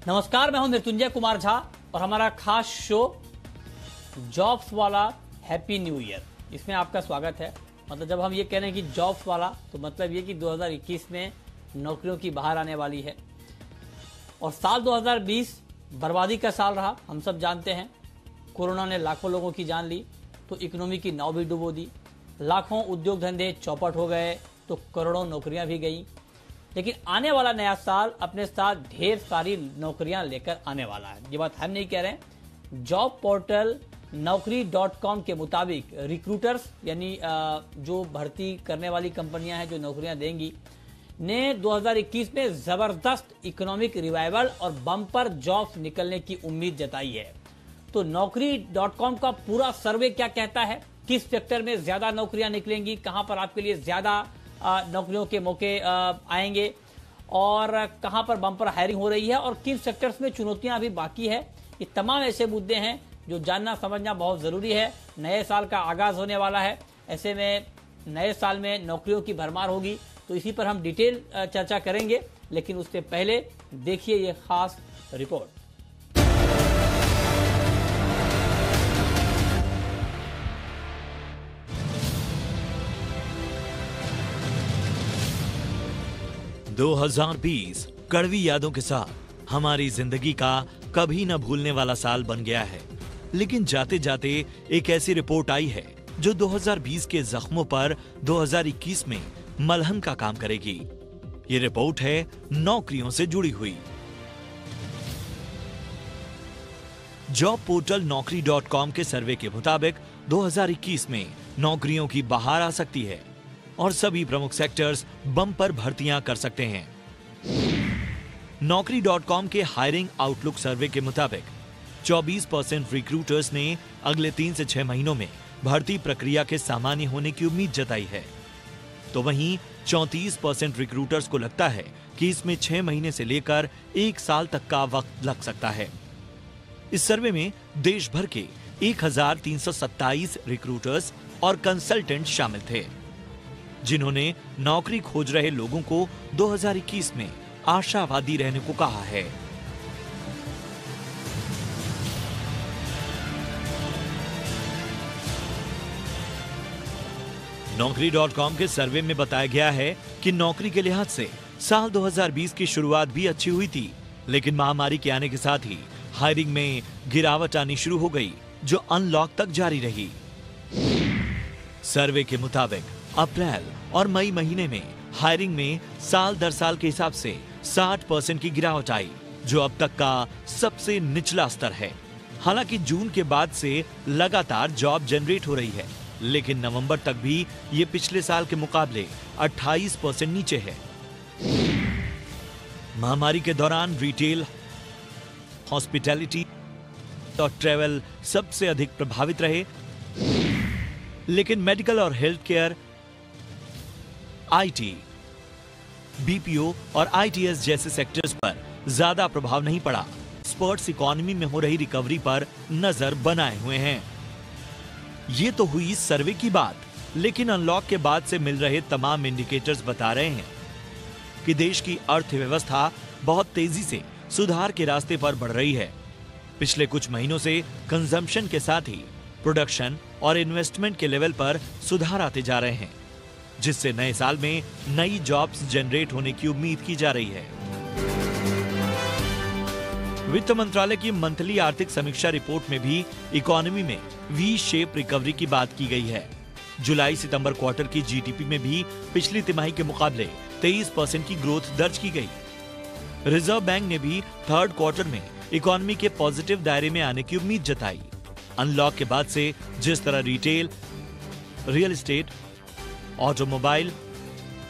नमस्कार, मैं हूं मृत्युंजय कुमार झा और हमारा खास शो जॉब्स वाला हैप्पी न्यू ईयर, इसमें आपका स्वागत है। मतलब जब हम ये कह रहे हैं कि जॉब्स वाला, तो मतलब ये कि 2021 में नौकरियों की बहार आने वाली है। और साल 2020 बर्बादी का साल रहा, हम सब जानते हैं। कोरोना ने लाखों लोगों की जान ली तो इकोनॉमी की नाव भी डुबो दी, लाखों उद्योग धंधे चौपट हो गए तो करोड़ों नौकरियां भी गई। लेकिन आने वाला नया साल अपने साथ ढेर सारी नौकरियां लेकर आने वाला है। ये बात हम नहीं कह रहे हैं। जॉब पोर्टल naukri.com के मुताबिक रिक्रूटर्स यानी जो भर्ती करने वाली कंपनियां हैं जो नौकरियां देंगी ने 2021 में जबरदस्त इकोनॉमिक रिवाइवल और बम्पर जॉब्स निकलने की उम्मीद जताई है। तो naukri.com का पूरा सर्वे क्या कहता है, किस सेक्टर में ज्यादा नौकरियां निकलेंगी, कहां पर आपके लिए ज्यादा नौकरियों के मौके आएंगे और कहां पर बम्पर हायरिंग हो रही है और किन सेक्टर्स में चुनौतियां अभी बाकी है। ये तमाम ऐसे मुद्दे हैं जो जानना समझना बहुत जरूरी है। नए साल का आगाज होने वाला है, ऐसे में नए साल में नौकरियों की भरमार होगी, तो इसी पर हम डिटेल चर्चा करेंगे। लेकिन उससे पहले देखिए ये खास रिपोर्ट। – 2020 कड़वी यादों के साथ हमारी जिंदगी का कभी न भूलने वाला साल बन गया है। लेकिन जाते जाते एक ऐसी रिपोर्ट आई है जो 2020 के जख्मों पर 2021 में मलहम का काम करेगी। ये रिपोर्ट है नौकरियों से जुड़ी हुई। जॉब पोर्टल naukri.com के सर्वे के मुताबिक 2021 में नौकरियों की बहार आ सकती है और सभी प्रमुख सेक्टर्स बम्पर भर्तियां कर सकते हैं। naukri.com के हायरिंग आउटलुक सर्वे के मुताबिक 24% रिक्रूटर्स ने अगले 3 से 6 महीनों में भर्ती प्रक्रिया के सामान्य होने की उम्मीद जताई है, तो वहीं 34% रिक्रूटर्स को लगता है कि इसमें 6 महीने से लेकर 1 साल तक का वक्त लग सकता है। इस सर्वे में देश भर के 1327 रिक्रूटर्स और कंसल्टेंट शामिल थे, जिन्होंने नौकरी खोज रहे लोगों को 2021 में आशावादी रहने को कहा है। naukri.com के सर्वे में बताया गया है कि नौकरी के लिहाज से साल 2020 की शुरुआत भी अच्छी हुई थी, लेकिन महामारी के आने के साथ ही हायरिंग में गिरावट आनी शुरू हो गई, जो अनलॉक तक जारी रही। सर्वे के मुताबिक अप्रैल और मई महीने में हायरिंग में साल दर साल के हिसाब से 60% की गिरावट आई, जो अब तक का सबसे निचला स्तर है। हालांकि जून के बाद से लगातार जॉब जनरेट हो रही है, लेकिन नवंबर तक भी ये पिछले साल के मुकाबले 28% नीचे है। महामारी के दौरान रिटेल, हॉस्पिटैलिटी और ट्रैवल सबसे अधिक प्रभावित रहे, लेकिन मेडिकल और हेल्थ केयर, आईटी, बीपीओ और आईटीएस जैसे सेक्टर्स पर ज्यादा प्रभाव नहीं पड़ा। स्पर्ट्स इकोनॉमी में हो रही रिकवरी पर नजर बनाए हुए हैं। ये तो हुई सर्वे की बात, लेकिन अनलॉक के बाद से मिल रहे तमाम इंडिकेटर्स बता रहे हैं कि देश की अर्थव्यवस्था बहुत तेजी से सुधार के रास्ते पर बढ़ रही है। पिछले कुछ महीनों से कंजम्पशन के साथ ही प्रोडक्शन और इन्वेस्टमेंट के लेवल पर सुधार आते जा रहे हैं, जिससे नए साल में नई जॉब्स जनरेट होने की उम्मीद की जा रही है। वित्त मंत्रालय की मंथली आर्थिक समीक्षा रिपोर्ट में भी इकोनॉमी में वी शेप रिकवरी की बात की गई है। जुलाई सितंबर क्वार्टर की जीडीपी में भी पिछली तिमाही के मुकाबले 23% की ग्रोथ दर्ज की गई। रिजर्व बैंक ने भी थर्ड क्वार्टर में इकोनॉमी के पॉजिटिव दायरे में आने की उम्मीद जताई। अनलॉक के बाद से जिस तरह रिटेल, रियल एस्टेट, ऑटोमोबाइल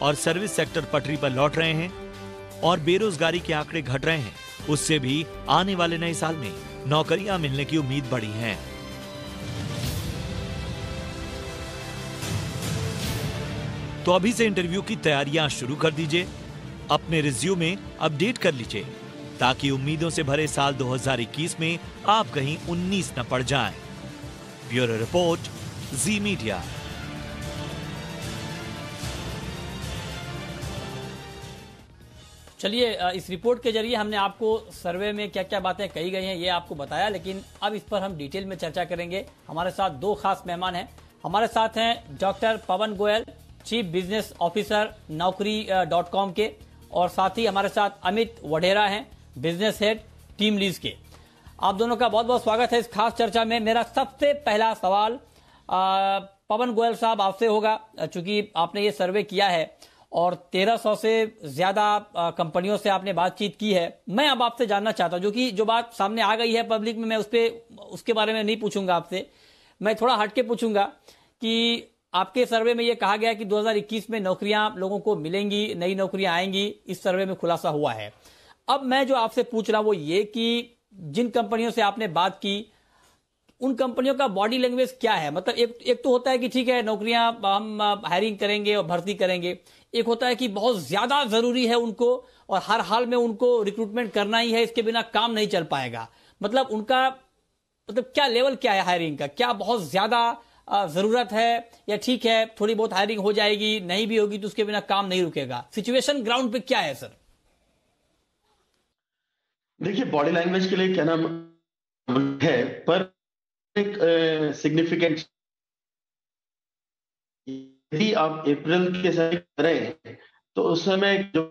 और सर्विस सेक्टर पटरी पर लौट रहे हैं और बेरोजगारी के आंकड़े घट रहे हैं, उससे भी आने वाले नए साल में नौकरियां मिलने की उम्मीद बढ़ी है। तो अभी से इंटरव्यू की तैयारियां शुरू कर दीजिए, अपने रिज्यूमे अपडेट कर लीजिए, ताकि उम्मीदों से भरे साल 2021 में आप कहीं 19 न पड़ जाएं। ब्यूरो रिपोर्ट, जी मीडिया। चलिए, इस रिपोर्ट के जरिए हमने आपको सर्वे में क्या क्या बातें कही गई हैं ये आपको बताया, लेकिन अब इस पर हम डिटेल में चर्चा करेंगे। हमारे साथ दो खास मेहमान हैं। हमारे साथ हैं doctor Pawan Goyal, chief business officer Naukri.com के, और साथ ही हमारे साथ अमित वढेरा हैं, बिजनेस हेड टीम लीज के। आप दोनों का बहुत बहुत स्वागत है इस खास चर्चा में। मेरा सबसे पहला सवाल पवन गोयल साहब आपसे होगा, चूंकि आपने ये सर्वे किया है और 1300 से ज्यादा कंपनियों से आपने बातचीत की है। मैं अब आपसे जानना चाहता हूं, जो बात सामने आ गई है पब्लिक में, मैं उसके बारे में नहीं पूछूंगा आपसे, मैं थोड़ा हटके पूछूंगा कि आपके सर्वे में यह कहा गया कि 2021 में नौकरियां लोगों को मिलेंगी, नई नौकरियां आएंगी, इस सर्वे में खुलासा हुआ है। अब मैं जो आपसे पूछ रहा हूं वो ये कि जिन कंपनियों से आपने बात की, उन कंपनियों का बॉडी लैंग्वेज क्या है? मतलब एक तो होता है कि ठीक है नौकरियां हम हायरिंग करेंगे और भर्ती करेंगे, एक होता है कि बहुत ज्यादा जरूरी है उनको और हर हाल में उनको रिक्रूटमेंट करना ही है, इसके बिना काम नहीं चल पाएगा। मतलब उनका क्या लेवल क्या है हायरिंग का? क्या बहुत ज्यादा जरूरत है या ठीक है थोड़ी बहुत हायरिंग हो जाएगी, नहीं भी होगी तो उसके बिना काम नहीं रुकेगा? सिचुएशन ग्राउंड पे क्या है सर? देखिए, बॉडी लैंग्वेज के लिए क्या नाम है, पर एक सिग्निफिकेंट, यदि आप अप्रैल के समय करें तो उस समय जो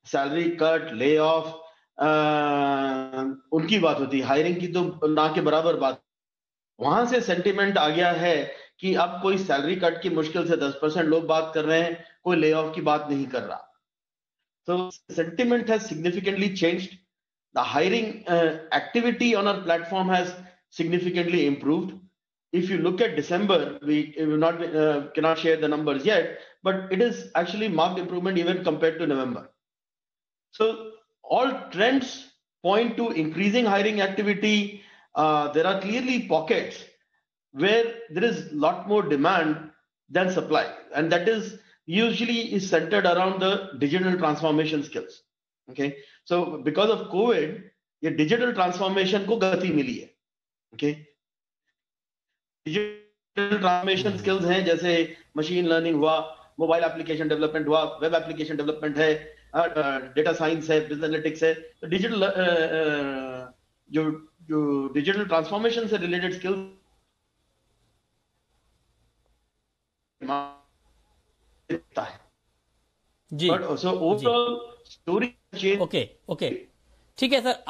सैलरी कट, ले ऑफ, उनकी बात होती है, हायरिंग की तो ना के बराबर बात। वहां से सेंटिमेंट आ गया है कि अब कोई सैलरी कट की मुश्किल से 10% लोग बात कर रहे हैं, कोई ले ऑफ की बात नहीं कर रहा। So sentiment has significantly changed. The hiring activity on our platform has significantly improved. If you look at December, we cannot share the numbers yet, but it is actually marked improvement even compared to November. So all trends point to increasing hiring activity. There are clearly pockets where there is a lot more demand than supply, and that is usually is centered around the digital transformation skills. Okay, so because of COVID, ये digital transformation को गति मिली है. Okay, digital transformation skills हैं जैसे machine learning हुआ, mobile application development हुआ, web application development है, data science है, business analytics है. तो digital जो digital transformation से related skills है जी, but so overall story change. Okay ठीक है सर।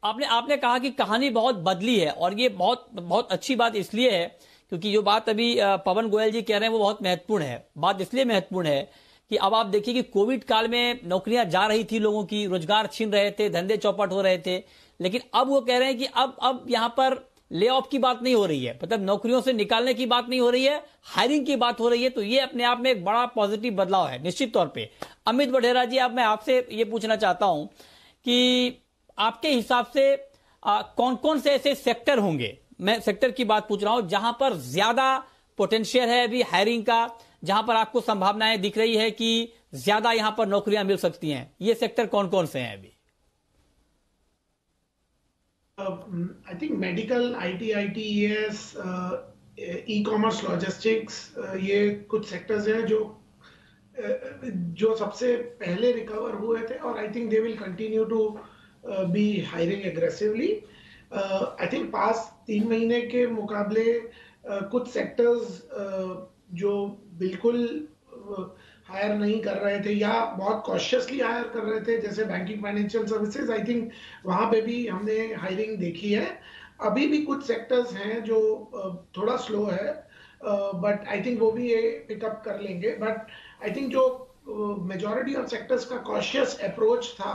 आपने कहा कि कहानी बहुत बदली है और ये बहुत अच्छी बात इसलिए है क्योंकि जो बात अभी पवन गोयल जी कह रहे हैं वो बहुत महत्वपूर्ण है। बात इसलिए महत्वपूर्ण है कि अब आप देखिए कि कोविड काल में नौकरियां जा रही थी, लोगों की रोजगार छीन रहे थे, धंधे चौपट हो रहे थे, लेकिन अब वो कह रहे हैं कि अब यहां पर ले ऑफ की बात नहीं हो रही है, मतलब नौकरियों से निकालने की बात नहीं हो रही है, हायरिंग की बात हो रही है। तो ये अपने आप में एक बड़ा पॉजिटिव बदलाव है निश्चित तौर पे। अमित वढेरा जी, अब मैं आपसे ये पूछना चाहता हूं कि आपके हिसाब से कौन कौन से ऐसे सेक्टर होंगे, मैं सेक्टर की बात पूछ रहा हूं, जहां पर ज्यादा पोटेंशियल है अभी हायरिंग का, जहां पर आपको संभावनाएं दिख रही है कि ज्यादा यहां पर नौकरियां मिल सकती हैं, ये सेक्टर कौन कौन से हैं अभी? I think medical, IT, ITES, e-commerce, logistics, ये कुछ सेक्टर्स हैं जो सबसे पहले रिकवर हुए थे और I think they will continue to be hiring aggressively. I think past 3 महीने के मुकाबले कुछ सेक्टर्स जो बिल्कुल हायर नहीं कर रहे थे या बहुत कॉशियसली हायर कर रहे थे, जैसे banking, financial services, I think वहां पे भी हमने हायरिंग देखी है। अभी भी कुछ सेक्टर्स हैं जो थोड़ा स्लो है, बट आई थिंक वो भी ये पिकअप कर लेंगे। बट आई थिंक जो मेजॉरिटी ऑफ सेक्टर्स का कॉशियस अप्रोच था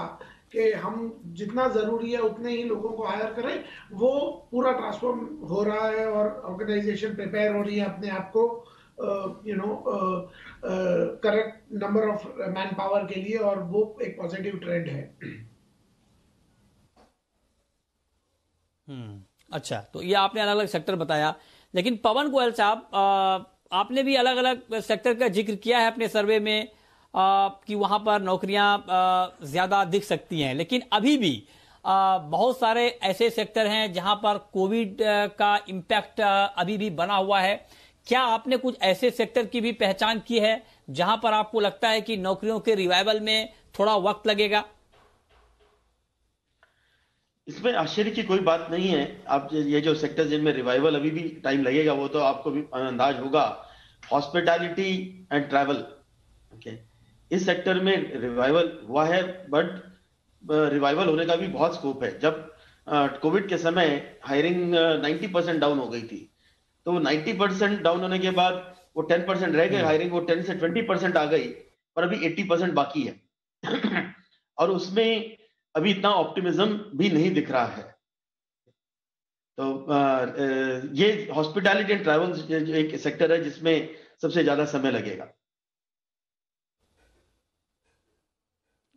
कि हम जितना जरूरी है उतने ही लोगों को हायर करें, वो पूरा ट्रांसफॉर्म हो रहा है और ऑर्गेनाइजेशन प्रिपेयर हो रही है अपने आप को correct number of man power के लिए, और वो एक पॉजिटिव ट्रेंड है। अच्छा, तो ये आपने अलग अलग सेक्टर बताया, लेकिन पवन गोयल साहब, आपने भी अलग अलग सेक्टर का जिक्र किया है अपने सर्वे में कि वहां पर नौकरियां ज्यादा दिख सकती हैं, लेकिन अभी भी बहुत सारे ऐसे सेक्टर हैं जहां पर कोविड का इम्पैक्ट अभी भी बना हुआ है। क्या आपने कुछ ऐसे सेक्टर की भी पहचान की है जहां पर आपको लगता है कि नौकरियों के रिवाइवल में थोड़ा वक्त लगेगा? इसमें आश्चर्य की कोई बात नहीं है। आप ये जो सेक्टर जिनमें रिवाइवल अभी भी टाइम लगेगा वो तो आपको भी अंदाज होगा। हॉस्पिटैलिटी एंड ट्रैवल, ओके, इस सेक्टर में रिवाइवल हुआ है, बट रिवाइवल होने का भी बहुत स्कोप है। जब कोविड के समय हायरिंग 90% डाउन हो गई थी, तो 90% डाउन होने के बाद वो 10% रह गए हायरिंग, वो 10 से 20% आ गई, पर अभी 80% बाकी है। और उसमें अभी इतना ऑप्टिमिज्म भी नहीं दिख रहा है। तो ये हॉस्पिटैलिटी एंड ट्रैवल एक सेक्टर है जिसमें सबसे ज्यादा समय लगेगा।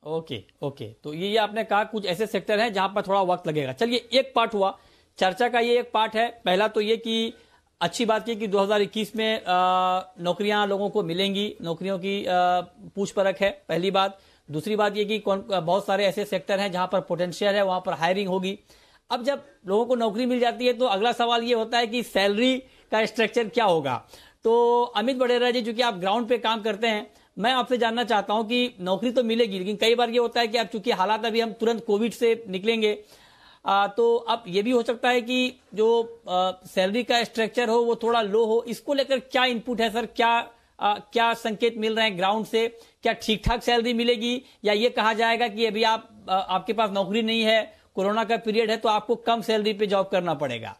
ओके ओके, तो ये आपने कहा कुछ ऐसे सेक्टर हैं जहां पर थोड़ा वक्त लगेगा। चलिए, एक पार्ट हुआ चर्चा का, ये एक पार्ट है। पहला तो ये कि अच्छी बात की कि 2021 में नौकरियां लोगों को मिलेंगी, नौकरियों की पूछ परख है, पहली बात। दूसरी बात ये कि बहुत सारे ऐसे सेक्टर हैं जहां पर पोटेंशियल है, वहां पर हायरिंग होगी। अब जब लोगों को नौकरी मिल जाती है तो अगला सवाल ये होता है कि सैलरी का स्ट्रक्चर क्या होगा। तो अमित बडेरा जी, चूंकि आप ग्राउंड पे काम करते हैं, मैं आपसे जानना चाहता हूं कि नौकरी तो मिलेगी, लेकिन कई बार ये होता है कि अब चूंकि हालात अभी हम तुरंत कोविड से निकलेंगे, तो अब ये भी हो सकता है कि जो सैलरी का स्ट्रक्चर हो वो थोड़ा लो हो। इसको लेकर क्या इनपुट है सर? क्या संकेत मिल रहे हैं ग्राउंड से? क्या ठीक ठाक सैलरी मिलेगी, या ये कहा जाएगा कि अभी आपके पास नौकरी नहीं है, कोरोना का पीरियड है, तो आपको कम सैलरी पे जॉब करना पड़ेगा?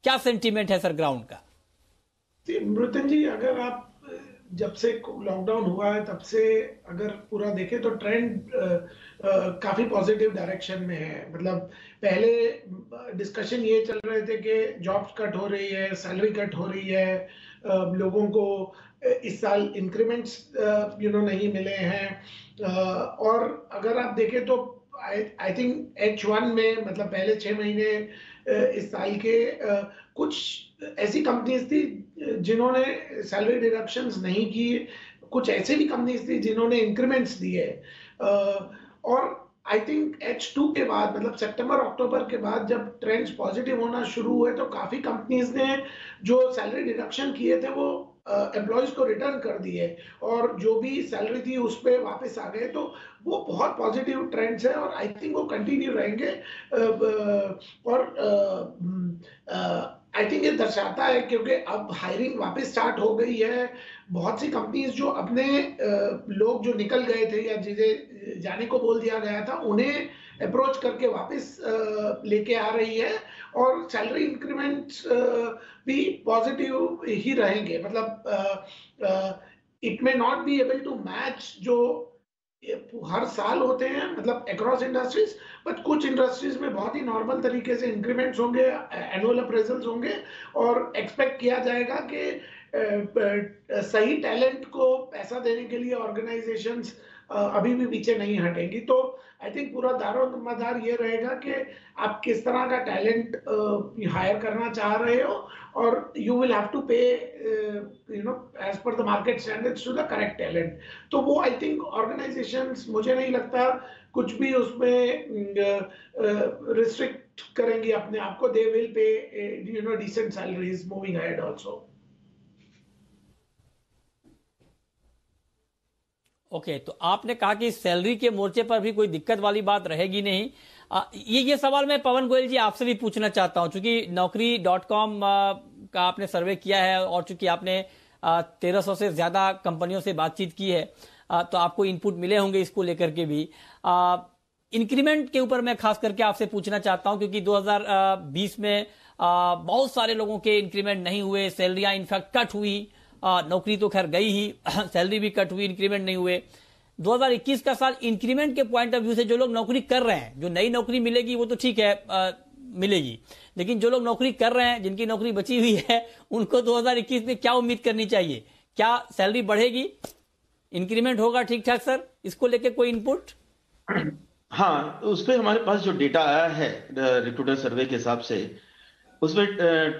क्या सेंटीमेंट है सर ग्राउंड का? मृत्यन जी, अगर आप जब से लॉकडाउन हुआ है तब से अगर पूरा देखें तो ट्रेंड काफी पॉजिटिव डायरेक्शन में है। मतलब पहले डिस्कशन ये चल रहे थे कि जॉब्स कट हो रही है, सैलरी कट हो रही है, लोगों को इस साल इंक्रीमेंट्स नहीं मिले हैं। और अगर आप देखें तो आई थिंक H1 में, मतलब पहले 6 महीने इस साल के, कुछ ऐसी कंपनीज थी जिन्होंने सैलरी डिडक्शंस नहीं की, कुछ ऐसे भी कंपनीज थी जिन्होंने इंक्रीमेंट्स दिए। और आई थिंक H2 के बाद, मतलब सितंबर अक्टूबर के बाद जब ट्रेंड्स पॉजिटिव होना शुरू हुए, तो काफी कंपनीज ने जो सैलरी डिडक्शन किए थे वो एम्प्लॉयज को रिटर्न कर दिए, और जो भी सैलरी थी उस पर वापस आ गए। तो वो बहुत पॉजिटिव ट्रेंड्स है और आई थिंक वो कंटिन्यू रहेंगे। और आई थिंक ये दर्शाता है, क्योंकि अब हायरिंग वापस स्टार्ट हो गई है। बहुत सी कंपनीज जो अपने लोग जो निकल गए थे या जिन्हें जाने को बोल दिया गया था, उन्हें अप्रोच करके वापस लेके आ रही है, और सैलरी इंक्रीमेंट्स भी पॉजिटिव ही रहेंगे। मतलब it may not be able to match जो हर साल होते हैं, मतलब अक्रॉस इंडस्ट्रीज, बट कुछ इंडस्ट्रीज में बहुत ही नॉर्मल तरीके से इंक्रीमेंट्स होंगे, एनुअल अप्रेजल्स होंगे, और एक्सपेक्ट किया जाएगा कि सही टैलेंट को पैसा देने के लिए ऑर्गेनाइजेशंस अभी भी पीछे नहीं हटेंगी। तो आई थिंक पूरा दारोमदार ये रहेगा कि आप किस तरह का टैलेंट हायर करना चाह रहे हो, और you will have to pay as per the market standards to the correct talent. तो वो आई थिंक ऑर्गेनाइजेशंस, मुझे नहीं लगता कुछ भी उसमें रिस्ट्रिक्ट करेंगी अपने आप को। They will pay decent salaries moving ahead also. Okay, तो आपने कहा कि सैलरी के मोर्चे पर भी कोई दिक्कत वाली बात रहेगी नहीं। ये सवाल मैं पवन गोयल जी आपसे भी पूछना चाहता हूं, चूंकि Naukri.com का आपने सर्वे किया है और चूंकि आपने 1300 से ज्यादा कंपनियों से बातचीत की है, तो आपको इनपुट मिले होंगे इसको लेकर के भी। इंक्रीमेंट के ऊपर मैं खास करके आपसे पूछना चाहता हूं, क्योंकि 2020 में बहुत सारे लोगों के इंक्रीमेंट नहीं हुए, सैलरियां इनफैक्ट कट हुई, नौकरी तो खैर गई ही, सैलरी भी कट हुई, इंक्रीमेंट नहीं हुए। 2021 का साल इंक्रीमेंट के पॉइंट ऑफ व्यू से जो लोग नौकरी कर रहे हैं, जो नई नौकरी मिलेगी वो तो ठीक है, मिलेगी, लेकिन जो लोग नौकरी कर रहे हैं, जिनकी नौकरी बची हुई है, उनको 2021 में क्या उम्मीद करनी चाहिए? क्या सैलरी बढ़ेगी, इंक्रीमेंट होगा ठीक ठाक सर? इसको लेके कोई इनपुट? हाँ, उस पर हमारे पास जो डेटा आया है रिक्रूटर सर्वे के हिसाब से, उसमें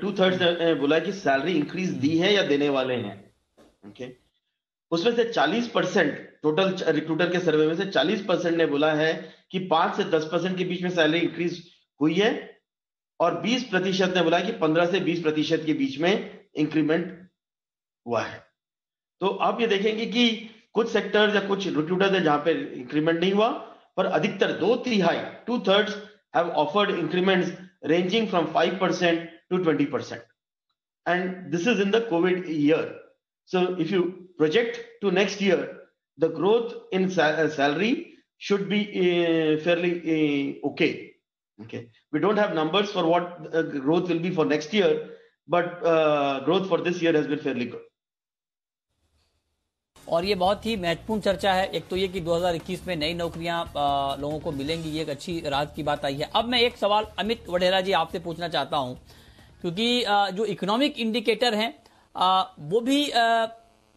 2/3 ने बोला कि सैलरी इंक्रीज दी है या देने वाले हैं। ओके, उसमें से 40%, टोटल रिक्रूटर के सर्वे में से 40% ने बोला है कि 5 से 10% के बीच में सैलरी इंक्रीज हुई है, और 20% ने बोला कि 15 से 20% के बीच में इंक्रीमेंट हुआ है। तो आप ये देखेंगे कि कुछ सेक्टर्स या कुछ रिक्रूटर्स है जहां पे इंक्रीमेंट नहीं हुआ, पर अधिकतर 2/3 2/3 have offered increments ranging from 5% to 20%. And this is in the COVID year. So if you project to next year, the growth in salary should be fairly okay. Okay. We don't have numbers for what growth will be for next year, but growth for this year has been fairly good. और ये बहुत ही महत्वपूर्ण चर्चा है। एक तो ये कि 2021 में नई नौकरियां लोगों को मिलेंगी, ये एक अच्छी राहत की बात आई है। अब मैं एक सवाल अमित वढेरा जी आपसे पूछना चाहता हूं, क्योंकि जो इकोनॉमिक इंडिकेटर हैं वो भी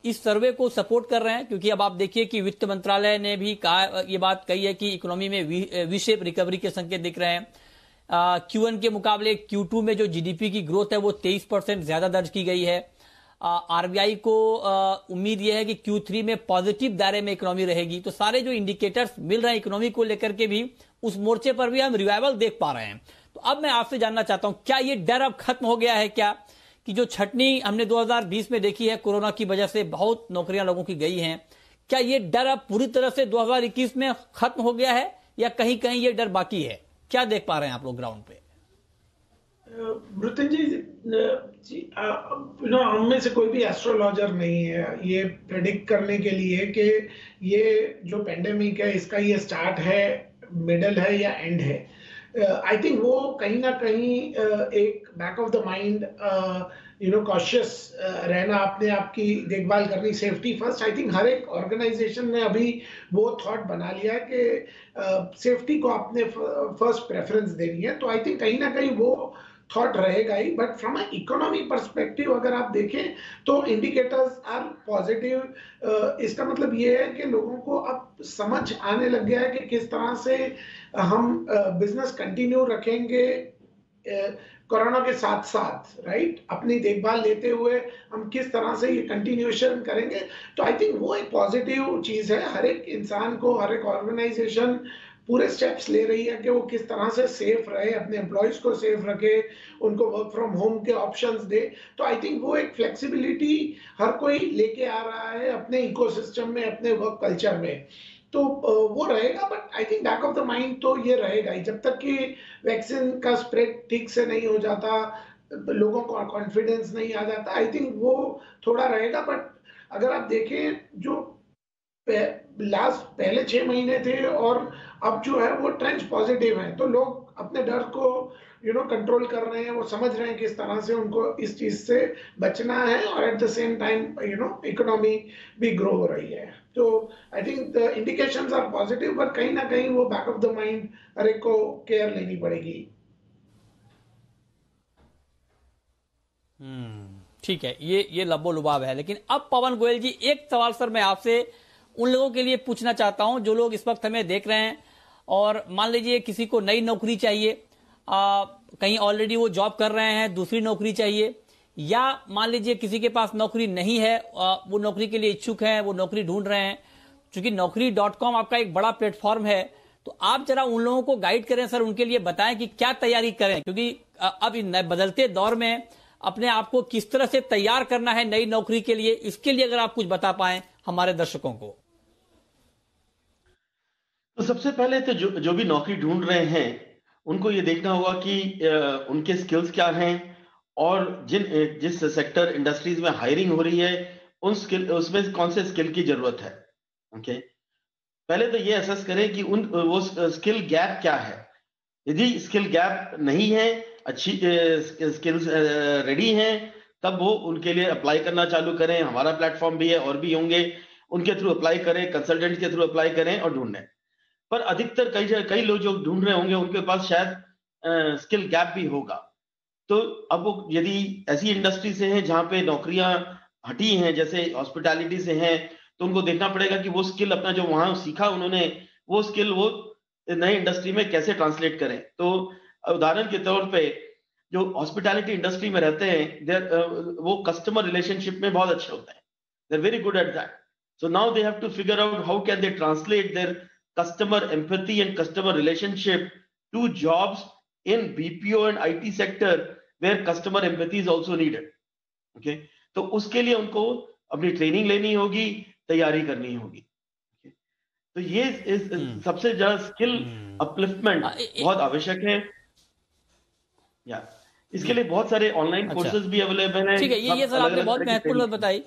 इस सर्वे को सपोर्ट कर रहे हैं, क्योंकि अब आप देखिए कि वित्त मंत्रालय ने भी कहा, ये बात कही है कि इकोनॉमी में वी शेप रिकवरी के संकेत दिख रहे हैं। Q1 के मुकाबले Q2 में जो जीडीपी की ग्रोथ है वो 23% ज्यादा दर्ज की गई है। आरबीआई को उम्मीद यह है कि Q3 में पॉजिटिव दायरे में इकोनॉमी रहेगी। तो सारे जो इंडिकेटर्स मिल रहे हैं इकोनॉमी को लेकर के भी, उस मोर्चे पर भी हम रिवाइवल देख पा रहे हैं। तो अब मैं आपसे जानना चाहता हूं, क्या ये डर अब खत्म हो गया है क्या, कि जो छटनी हमने 2020 में देखी है कोरोना की वजह से बहुत नौकरियां लोगों की गई हैं, क्या ये डर अब पूरी तरह से 2021 में खत्म हो गया है या कहीं कहीं ये डर बाकी है? क्या देख पा रहे हैं आप लोग ग्राउंड पे? मृत्युन जी, हम में से कोई भी एस्ट्रोलॉजर नहीं है ये प्रेडिक्ट करने के लिए कि ये जो पेंडेमिक है इसका ये स्टार्ट है, मिडल है या एंड है। आई थिंक वो कहीं ना कहीं एक back of the mind cautious रहना, अपने आप की देखभाल करनी, सेफ्टी फर्स्ट। आई थिंक हर एक ऑर्गेनाइजेशन ने अभी वो थॉट बना लिया है कि सेफ्टी को अपने फर्स्ट प्रेफरेंस देनी है। तो आई थिंक कहीं ना कहीं वो थॉट रहेगा ही। But from a economic perspective अगर आप देखें तो इंडिकेटर्स आर पॉजिटिव। इसका मतलब ये है कि लोगों को अब समझ आने लग गया है कि किस तरह से हम बिजनेस कंटिन्यू रखेंगे कोरोना के साथ साथ, राइट, अपनी देखभाल लेते हुए हम किस तरह से ये कंटिन्यूएशन करेंगे। तो आई थिंक वो एक पॉजिटिव चीज है। हर एक इंसान को, हर एक ऑर्गेनाइजेशन पूरे स्टेप्स ले रही है कि वो किस तरह से सेफ रहे, अपने एम्प्लॉयज को सेफ रखे, उनको वर्क फ्रॉम होम के ऑप्शंस दे। तो आई थिंक वो एक फ्लेक्सिबिलिटी हर कोई लेके आ रहा है अपने इकोसिस्टम में, अपने वर्क कल्चर में। तो वो रहेगा। But I think back of the mind तो ये रहेगा ही, जब तक कि वैक्सीन का स्प्रेड ठीक से नहीं हो जाता, लोगों को कॉन्फिडेंस नहीं आ जाता, आई थिंक वो थोड़ा रहेगा। बट अगर आप देखें जो पहले 6 महीने थे और अब जो है वो ट्रेंड्स पॉजिटिव हैं, तो लोग अपने डर को कंट्रोल कर रहे हैं, वो समझ रहे हैं किस तरह से उनको इस चीज से बचना है, और at the same time economy भी ग्रो हो रही है। तो I think the indications are positive, but कहीं ना कहीं वो बैक ऑफ द माइंड हर एक को केयर लेनी पड़ेगी। ठीक है, ये लब्बो लुबाब है। लेकिन अब पवन गोयल जी, एक सवाल सर मैं आपसे उन लोगों के लिए पूछना चाहता हूं जो लोग इस वक्त हमें देख रहे हैं, और मान लीजिए किसी को नई नौकरी चाहिए, कहीं ऑलरेडी वो जॉब कर रहे हैं, दूसरी नौकरी चाहिए, या मान लीजिए किसी के पास नौकरी नहीं है, वो नौकरी के लिए इच्छुक हैं, वो नौकरी ढूंढ रहे हैं। क्योंकि Naukri.com आपका एक बड़ा प्लेटफॉर्म है, तो आप जरा उन लोगों को गाइड करें सर, उनके लिए बताएं कि क्या तैयारी करें, क्योंकि अब इन बदलते दौर में अपने आप को किस तरह से तैयार करना है नई नौकरी के लिए, इसके लिए अगर आप कुछ बता पाएं हमारे दर्शकों को। तो सबसे पहले तो जो भी नौकरी ढूंढ रहे हैं उनको ये देखना होगा कि उनके स्किल्स क्या हैं, और जिस सेक्टर इंडस्ट्रीज में हायरिंग हो रही है उसमें कौन से स्किल की जरूरत है। ओके, पहले तो ये असेस करें कि वो स्किल गैप क्या है। यदि स्किल गैप नहीं है, अच्छी स्किल्स रेडी हैं, तब वो उनके लिए अप्लाई करना चालू करें। हमारा प्लेटफॉर्म भी है, और भी होंगे, उनके थ्रू अप्लाई करें, कंसल्टेंट के थ्रू अप्लाई करें और ढूंढें। पर अधिकतर कई लोग जो ढूंढ रहे होंगे उनके पास शायद स्किल गैप भी होगा। तो अब वो यदि ऐसी इंडस्ट्री से हैं जहां पे नौकरियां हटी हैं, जैसे हॉस्पिटैलिटी से हैं, तो उनको देखना पड़ेगा कि वो स्किल अपना जो वहां सीखा उन्होंने, वो स्किल वो नई इंडस्ट्री में कैसे ट्रांसलेट करें। तो उदाहरण के तौर पे जो हॉस्पिटैलिटी इंडस्ट्री में रहते हैं, वो कस्टमर रिलेशनशिप में बहुत अच्छे होते हैं, they are very good at that. So now they have to figure out how can they translate their customer empathy and customer relationship to jobs in BPO and IT sector where customer empathy is also needed. Okay, तो उसके लिए उनको अपनी training लेनी होगी, तैयारी करनी होगी। तो ये इस सबसे ज्यादा स्किल अपलिफ्टमेंट बहुत आवश्यक है। या इसके लिए बहुत सारे ऑनलाइन कोर्सेज भी अवेलेबल हैं। ठीक है, ये सर आपने बहुत महत्वपूर्ण बात बताई।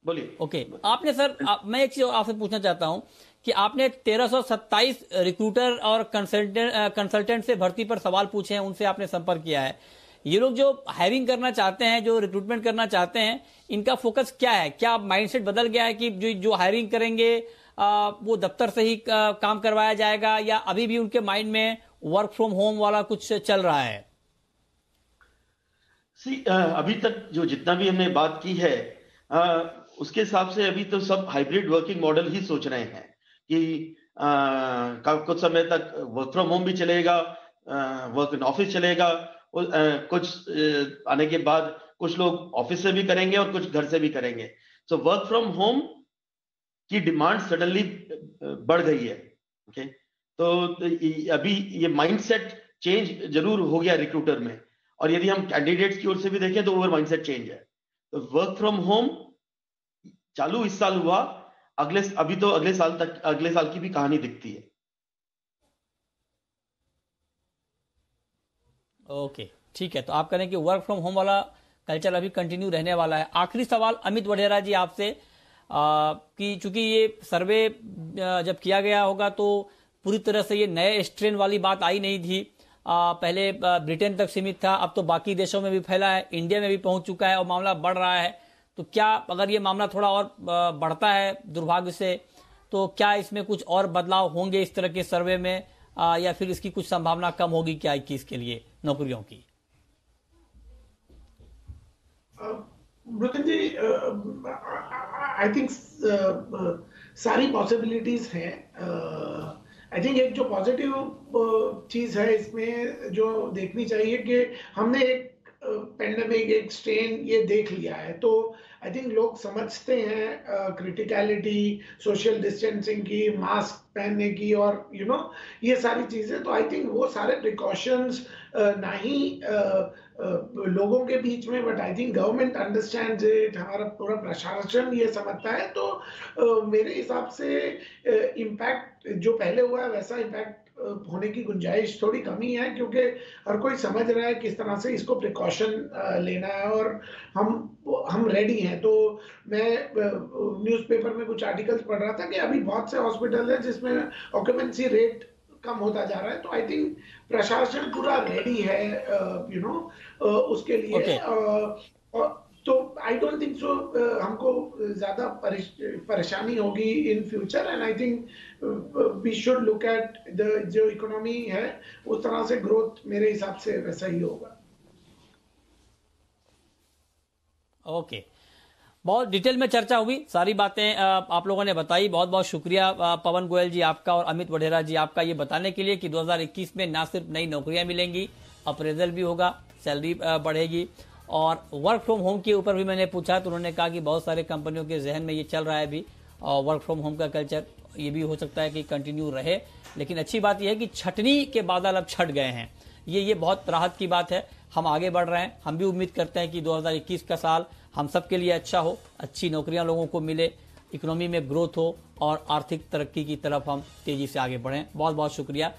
बोलिए। ओके, आपने सर मैं एक चीज आपसे पूछना चाहता हूं कि आपने 1327 रिक्रूटर और कंसल्टेंट से भर्ती पर सवाल पूछे हैं, उनसे आपने संपर्क किया है। ये लोग जो हायरिंग करना चाहते हैं, जो रिक्रूटमेंट करना चाहते हैं, इनका फोकस क्या है? क्या माइंडसेट बदल गया है कि जो हायरिंग करेंगे वो दफ्तर से ही काम करवाया जाएगा, या अभी भी उनके माइंड में वर्क फ्रॉम होम वाला कुछ चल रहा है? अभी तक जो जितना भी हमने बात की है उसके हिसाब से अभी तो सब हाइब्रिड वर्किंग मॉडल ही सोच रहे हैं कि कुछ समय तक वर्क फ्रॉम होम भी चलेगा, वर्क इन ऑफिस चलेगा, कुछ आने के बाद कुछ लोग ऑफिस से भी करेंगे और कुछ घर से भी करेंगे। सो वर्क फ्रॉम होम की डिमांड सडनली बढ़ गई है। ओके, तो अभी ये माइंडसेट चेंज जरूर हो गया रिक्रूटर में, और यदि हम कैंडिडेट्स की ओर से भी देखें तो ओवर माइंडसेट चेंज है। तो वर्क फ्रॉम होम चालू इस साल हुआ, अभी तो अगले साल की भी कहानी दिखती है। ओके, ठीक है, तो आप कह रहे हैं कि वर्क फ्रॉम होम वाला कल्चर अभी कंटिन्यू रहने वाला है। आखिरी सवाल अमित वढेरा जी आपसे, कि चूंकि ये सर्वे जब किया गया होगा तो पूरी तरह से ये नए स्ट्रेन वाली बात आई नहीं थी, पहले ब्रिटेन तक सीमित था, अब तो बाकी देशों में भी फैला है, इंडिया में भी पहुंच चुका है और मामला बढ़ रहा है। तो क्या अगर ये मामला थोड़ा और बढ़ता है दुर्भाग्य से, तो क्या इसमें कुछ और बदलाव होंगे इस तरह के सर्वे में, या फिर इसकी कुछ संभावना कम होगी क्या 21 के लिए नौकरियों की? ब्रुतन जी, आई थिंक सारी पॉसिबिलिटीज हैं। आई थिंक एक जो पॉजिटिव चीज है इसमें जो देखनी चाहिए कि हमने एक पेंडेमिक, एक स्ट्रेन ये देख लिया है, तो आई थिंक लोग समझते हैं क्रिटिकलिटी सोशल डिस्टेंसिंग की, मास्क पहनने की, और ये सारी चीजें। तो आई थिंक वो सारे प्रिकॉशंस ना ही लोगों के बीच में, but I think government understands it, हमारा पूरा प्रशासन ये समझता है। तो मेरे हिसाब से इम्पैक्ट जो पहले हुआ है वैसा इम्पैक्ट होने की गुंजाइश थोड़ी कमी है, क्योंकि हर कोई समझ रहा है किस तरह से इसको प्रिकॉशन लेना है, और हम रेडी हैं। तो मैं न्यूज़पेपर में कुछ आर्टिकल्स पढ़ रहा था कि अभी बहुत से हॉस्पिटल है जिसमें ऑक्यूपेंसी रेट कम होता जा रहा है। तो आई थिंक प्रशासन पूरा रेडी है उसके लिए। तो आई डोंट थिंक सो हमको ज्यादा परेशानी होगी in future, and I think we should look at the जो इकोनॉमी है उस तरह से ग्रोथ मेरे हिसाब से वैसा ही होगा। ओके, बहुत डिटेल में चर्चा हुई, सारी बातें आप लोगों ने बताई। बहुत बहुत शुक्रिया पवन गोयल जी आपका और अमित वढेरा जी आपका, ये बताने के लिए कि 2021 में ना सिर्फ नई नौकरियां मिलेंगी, अप्रेजल भी होगा, सैलरी बढ़ेगी। और वर्क फ्रॉम होम के ऊपर भी मैंने पूछा तो उन्होंने कहा कि बहुत सारे कंपनियों के जहन में ये चल रहा है अभी, और वर्क फ्रॉम होम का कल्चर ये भी हो सकता है कि कंटिन्यू रहे। लेकिन अच्छी बात यह है कि छटनी के बादल अब छट गए हैं, ये बहुत राहत की बात है। हम आगे बढ़ रहे हैं, हम भी उम्मीद करते हैं कि 2021 का साल हम सब के लिए अच्छा हो, अच्छी नौकरियां लोगों को मिले, इकोनॉमी में ग्रोथ हो और आर्थिक तरक्की की तरफ हम तेजी से आगे बढ़ें। बहुत बहुत शुक्रिया।